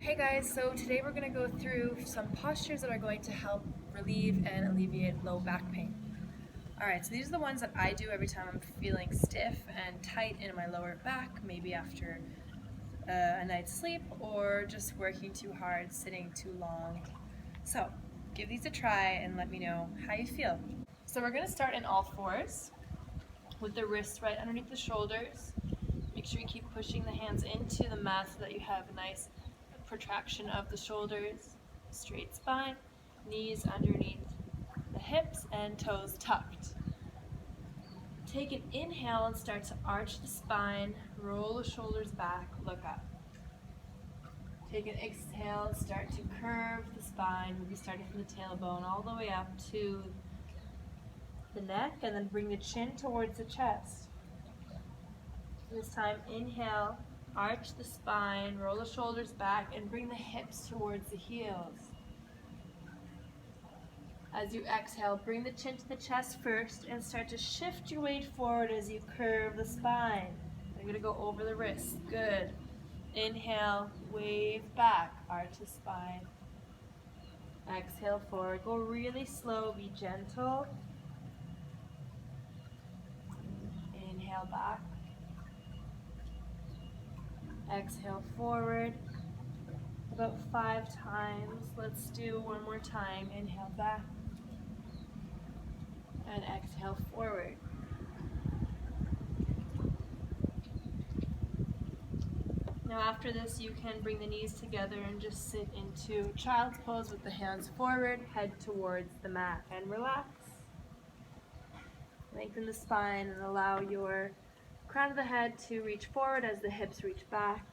Hey guys, so today we're going to go through some postures that are going to help relieve and alleviate low back pain. Alright, so these are the ones that I do every time I'm feeling stiff and tight in my lower back, maybe after a night's sleep or just working too hard, sitting too long. So, give these a try and let me know how you feel. So we're going to start in all fours with the wrists right underneath the shoulders. Make sure you keep pushing the hands into the mat so that you have a nice protraction of the shoulders, straight spine, knees underneath the hips, and toes tucked. Take an inhale and start to arch the spine, roll the shoulders back, look up. Take an exhale and start to curve the spine, maybe starting from the tailbone all the way up to the neck, and then bring the chin towards the chest. This time, inhale, arch the spine, roll the shoulders back, and bring the hips towards the heels. As you exhale, bring the chin to the chest first and start to shift your weight forward as you curve the spine. You're going to go over the wrists. Good. Inhale, wave back, arch the spine. Exhale forward. Go really slow, be gentle. Inhale back. Exhale forward. About 5 times. Let's do one more time. Inhale back. And exhale forward. Now after this, you can bring the knees together and just sit into child's pose with the hands forward, head towards the mat, and relax. Lengthen the spine and allow your crown of the head to reach forward as the hips reach back.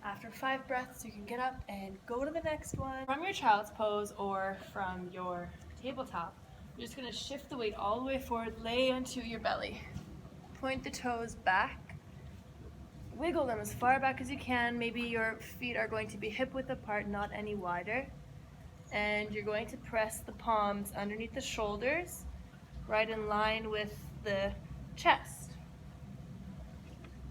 After 5 breaths, you can get up and go to the next one. From your child's pose or from your tabletop, you're just going to shift the weight all the way forward, lay onto your belly. Point the toes back. Wiggle them as far back as you can. Maybe your feet are going to be hip-width apart, not any wider. And you're going to press the palms underneath the shoulders, right in line with the chest.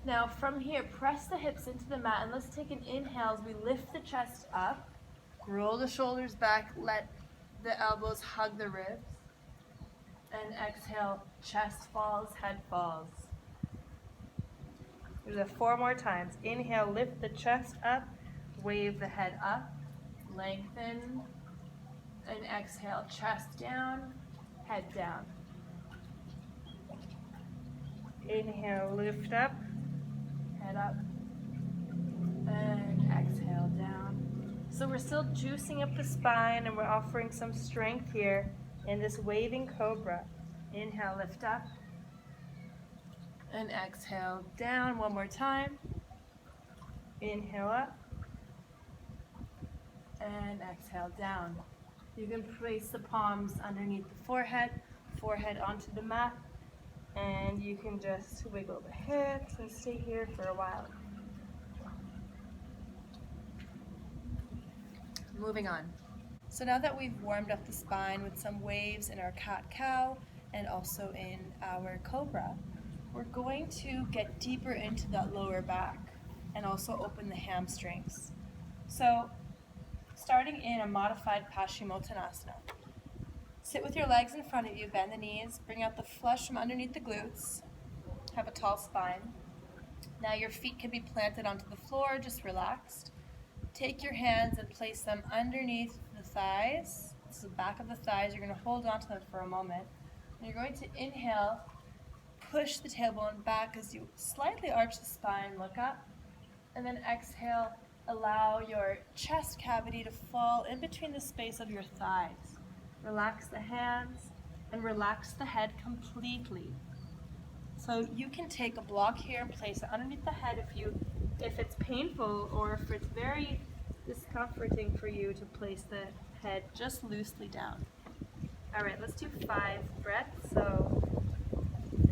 Now from here, press the hips into the mat, and let's take an inhale as we lift the chest up. Roll the shoulders back, let the elbows hug the ribs. And exhale, chest falls, head falls. Do that 4 more times. Inhale, lift the chest up, wave the head up, lengthen, and exhale, chest down, head down. Inhale, lift up, head up, and exhale down. So we're still juicing up the spine and we're offering some strength here in this waving cobra. Inhale, lift up, and exhale down. 1 more time. Inhale up, and exhale down. You can place the palms underneath the forehead onto the mat, and you can just wiggle the hips and stay here for a while. Moving on. So now that we've warmed up the spine with some waves in our cat-cow and also in our cobra, we're going to get deeper into that lower back and also open the hamstrings. So starting in a modified Paschimottanasana. Sit with your legs in front of you, bend the knees, bring out the flesh from underneath the glutes, have a tall spine. Now your feet can be planted onto the floor, just relaxed. Take your hands and place them underneath the thighs. This is the back of the thighs. You're going to hold on to them for a moment. And you're going to inhale, push the tailbone back as you slightly arch the spine, look up. And then exhale, allow your chest cavity to fall in between the space of your thighs. Relax the hands and relax the head completely. So you can take a block here and place it underneath the head if it's painful or if it's very discomforting for you to place the head just loosely down. All right, let's do 5 breaths. So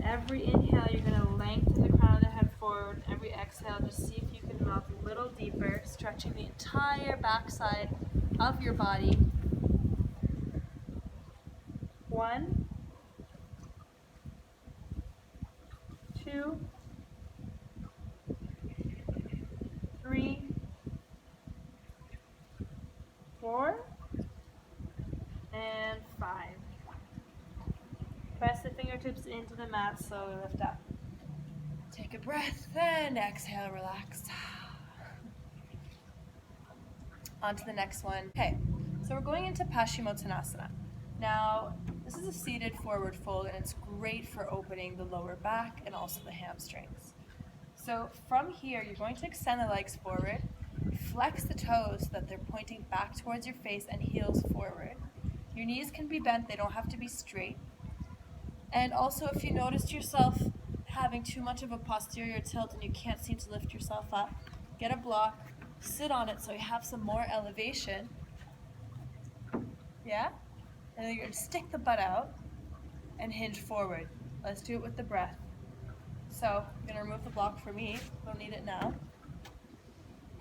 every inhale, you're going to lengthen the crown of the head forward. Every exhale, just see if you can melt a little deeper, stretching the entire backside of your body. 1, 2, into the mat, slowly lift up. Take a breath and exhale, relax. On to the next one. Okay, so we're going into Paschimottanasana. Now, this is a seated forward fold and it's great for opening the lower back and also the hamstrings. So from here, you're going to extend the legs forward, flex the toes so that they're pointing back towards your face and heels forward. Your knees can be bent, they don't have to be straight. And also, if you noticed yourself having too much of a posterior tilt and you can't seem to lift yourself up, get a block, sit on it so you have some more elevation. Yeah? And then you're going to stick the butt out and hinge forward. Let's do it with the breath. So, I'm going to remove the block for me. Don't need it now.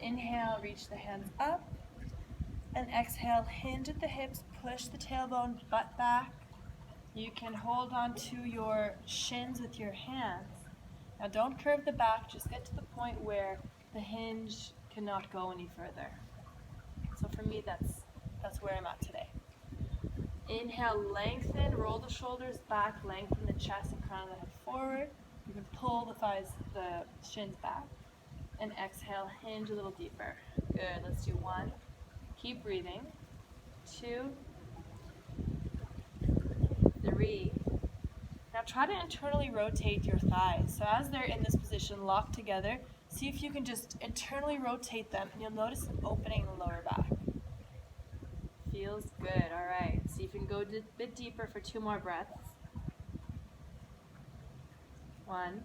Inhale, reach the hands up. And exhale, hinge at the hips, push the tailbone, butt back. You can hold on to your shins with your hands. Now don't curve the back, just get to the point where the hinge cannot go any further. So for me, that's where I'm at today. Inhale, lengthen, roll the shoulders back, lengthen the chest and crown of the head forward. You can pull the shins back. And exhale, hinge a little deeper. Good, let's do 1. Keep breathing. 2, 3. Now try to internally rotate your thighs. So as they're in this position, locked together, see if you can just internally rotate them and you'll notice an opening in the lower back. Feels good, all right. See if you can go a bit deeper for 2 more breaths. 1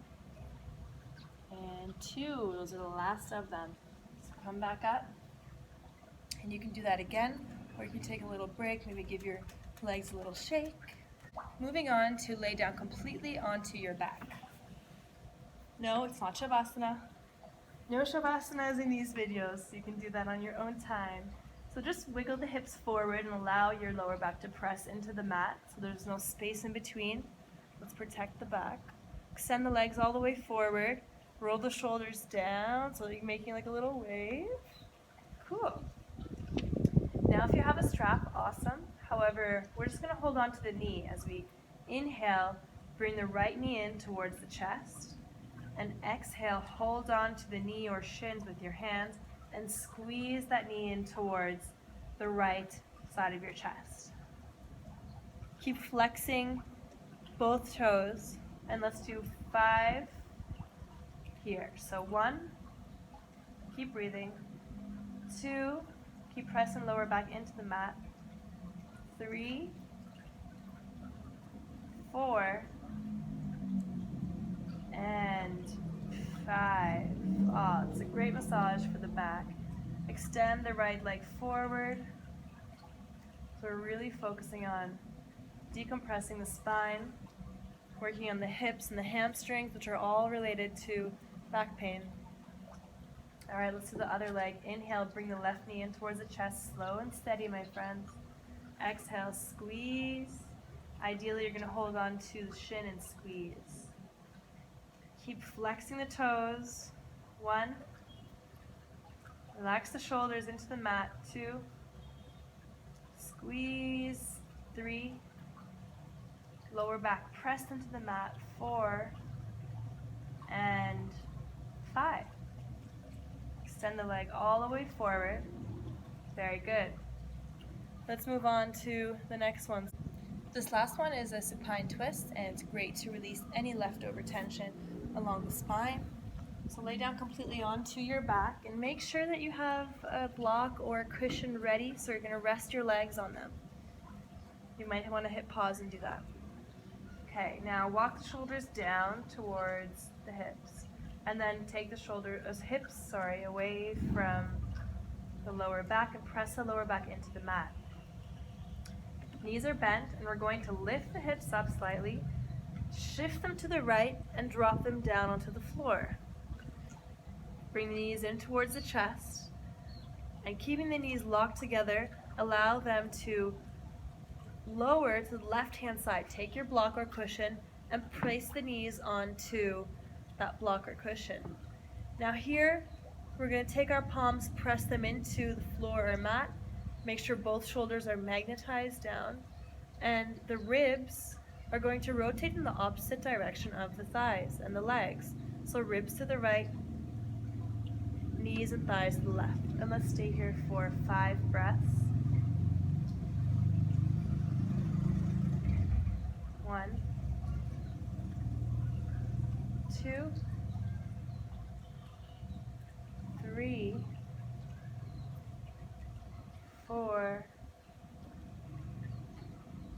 and 2, those are the last of them. So come back up and you can do that again, or you can take a little break, maybe give your legs a little shake. Moving on to lay down completely onto your back. No, it's not Shavasana. No Shavasana is in these videos, so you can do that on your own time. So just wiggle the hips forward and allow your lower back to press into the mat so there's no space in between. Let's protect the back. Extend the legs all the way forward. Roll the shoulders down so you're making like a little wave. Cool. Now if you have a strap, awesome. However, we're just going to hold on to the knee as we inhale, bring the right knee in towards the chest, and exhale, hold on to the knee or shins with your hands and squeeze that knee in towards the right side of your chest. Keep flexing both toes, and let's do 5 here. So 1, keep breathing. 2, keep pressing lower back into the mat. 3, 4, and 5. Oh, it's a great massage for the back. Extend the right leg forward. So we're really focusing on decompressing the spine, working on the hips and the hamstrings, which are all related to back pain. All right, let's do the other leg. Inhale, bring the left knee in towards the chest, slow and steady, my friends. Exhale, squeeze. Ideally, you're going to hold on to the shin and squeeze. Keep flexing the toes. 1. Relax the shoulders into the mat. 2. Squeeze. 3. Lower back pressed into the mat. 4. And 5. Extend the leg all the way forward. Very good. Let's move on to the next one. This last one is a supine twist, and it's great to release any leftover tension along the spine. So lay down completely onto your back and make sure that you have a block or a cushion ready, so you're going to rest your legs on them. You might want to hit pause and do that. Okay, now walk the shoulders down towards the hips, and then take the hips away from the lower back and press the lower back into the mat. Knees are bent, and we're going to lift the hips up slightly, shift them to the right, and drop them down onto the floor. Bring the knees in towards the chest, and keeping the knees locked together, allow them to lower to the left-hand side. Take your block or cushion and place the knees onto that block or cushion. Now here, we're going to take our palms, press them into the floor or mat. Make sure both shoulders are magnetized down, and the ribs are going to rotate in the opposite direction of the thighs and the legs. So ribs to the right, knees and thighs to the left. And let's stay here for 5 breaths. 1, 2, 3, 4,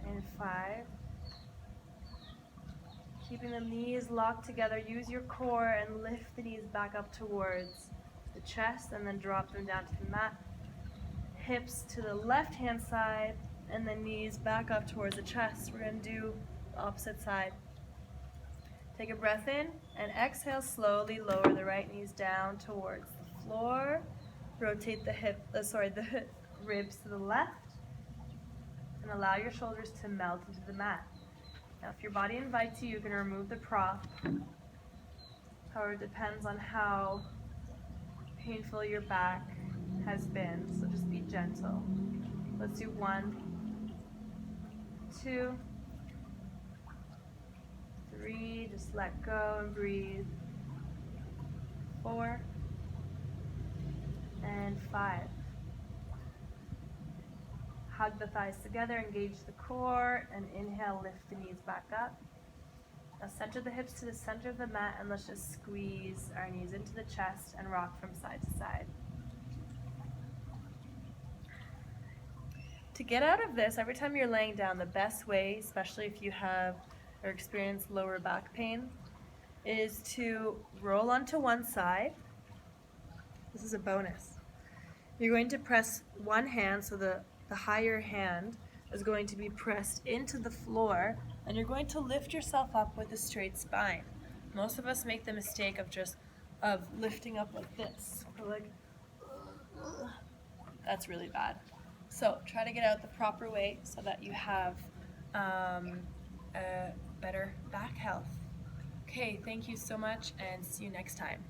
and 5. Keeping the knees locked together, use your core and lift the knees back up towards the chest and then drop them down to the mat. Hips to the left hand side and then knees back up towards the chest. We're going to do the opposite side. Take a breath in and exhale, slowly lower the right knees down towards the floor. Rotate the ribs to the left and allow your shoulders to melt into the mat. Now if your body invites you, you can remove the prop. However, it depends on how painful your back has been, so just be gentle. Let's do 1, 2, 3, just let go and breathe. 4, and 5. Hug the thighs together, engage the core, and inhale, lift the knees back up. Now center the hips to the center of the mat and let's just squeeze our knees into the chest and rock from side to side. To get out of this, every time you're laying down, the best way, especially if you have or experience lower back pain, is to roll onto one side. This is a bonus. You're going to press one hand, so the higher hand is going to be pressed into the floor, and you're going to lift yourself up with a straight spine. Most of us make the mistake of lifting up like this. Or like, that's really bad. So try to get out the proper way so that you have a better back health. Okay, thank you so much and see you next time.